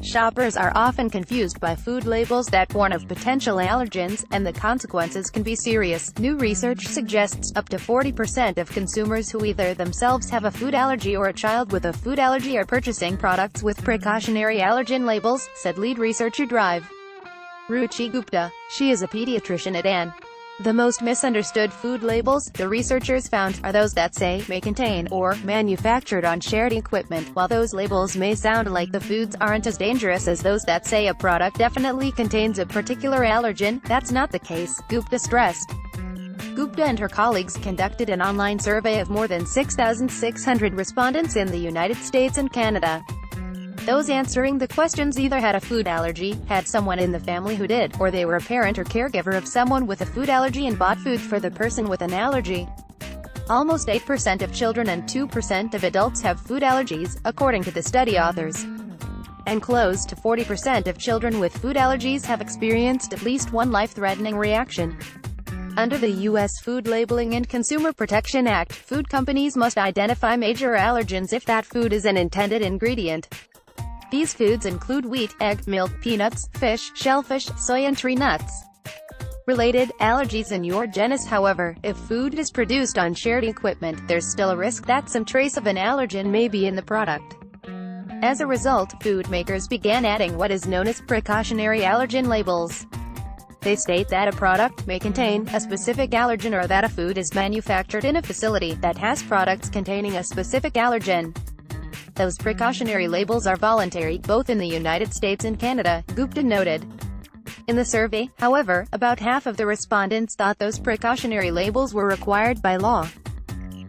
Shoppers are often confused by food labels that warn of potential allergens, and the consequences can be serious. New research suggests up to 40% of consumers who either themselves have a food allergy or a child with a food allergy are purchasing products with precautionary allergen labels, said lead researcher Drive Ruchi Gupta. She is a pediatrician at AN. The most misunderstood food labels, the researchers found, are those that say, may contain, or, manufactured on shared equipment. While those labels may sound like the foods aren't as dangerous as those that say a product definitely contains a particular allergen, that's not the case, Gupta stressed. Gupta and her colleagues conducted an online survey of more than 6,600 respondents in the United States and Canada. Those answering the questions either had a food allergy, had someone in the family who did, or they were a parent or caregiver of someone with a food allergy and bought food for the person with an allergy. Almost 8% of children and 2% of adults have food allergies, according to the study authors. And close to 40% of children with food allergies have experienced at least one life-threatening reaction. Under the U.S. Food Labeling and Consumer Protection Act, food companies must identify major allergens if that food is an intended ingredient. These foods include wheat, egg, milk, peanuts, fish, shellfish, soy and tree nuts. Related allergies in your genus. However, if food is produced on shared equipment, there's still a risk that some trace of an allergen may be in the product. As a result, food makers began adding what is known as precautionary allergen labels. They state that a product may contain a specific allergen or that a food is manufactured in a facility that has products containing a specific allergen. Those precautionary labels are voluntary, both in the United States and Canada, Gupta noted. In the survey, however, about half of the respondents thought those precautionary labels were required by law.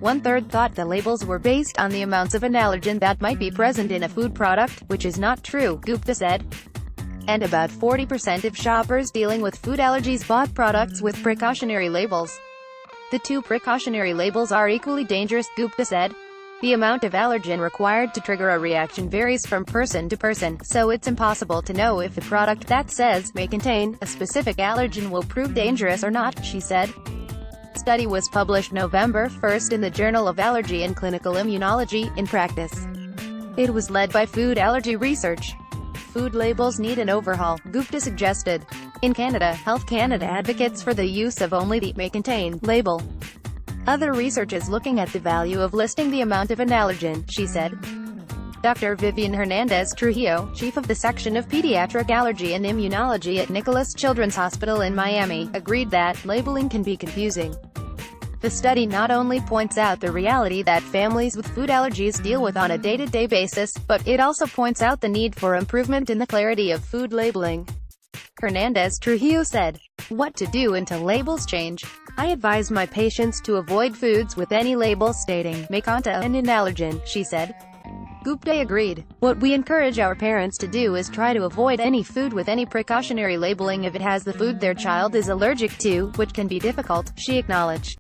One-third thought the labels were based on the amounts of an allergen that might be present in a food product, which is not true, Gupta said. And about 40% of shoppers dealing with food allergies bought products with precautionary labels. The two precautionary labels are equally dangerous, Gupta said. The amount of allergen required to trigger a reaction varies from person to person, so it's impossible to know if the product that says may contain a specific allergen will prove dangerous or not, she said. The study was published November 1 in the Journal of Allergy and Clinical Immunology, in Practice. It was led by Food Allergy Research. Food labels need an overhaul, Gupta suggested. In Canada, Health Canada advocates for the use of only the may contain label. Other research is looking at the value of listing the amount of an allergen, she said. Dr. Vivian Hernandez Trujillo, chief of the section of pediatric allergy and immunology at Nicholas Children's Hospital in Miami, agreed that labeling can be confusing. The study not only points out the reality that families with food allergies deal with on a day-to-day basis, but it also points out the need for improvement in the clarity of food labeling. Hernandez Trujillo said, "What to do until labels change? I advise my patients to avoid foods with any label stating, may contain an allergen," she said. Gupta agreed. "What we encourage our parents to do is try to avoid any food with any precautionary labeling if it has the food their child is allergic to, which can be difficult," she acknowledged.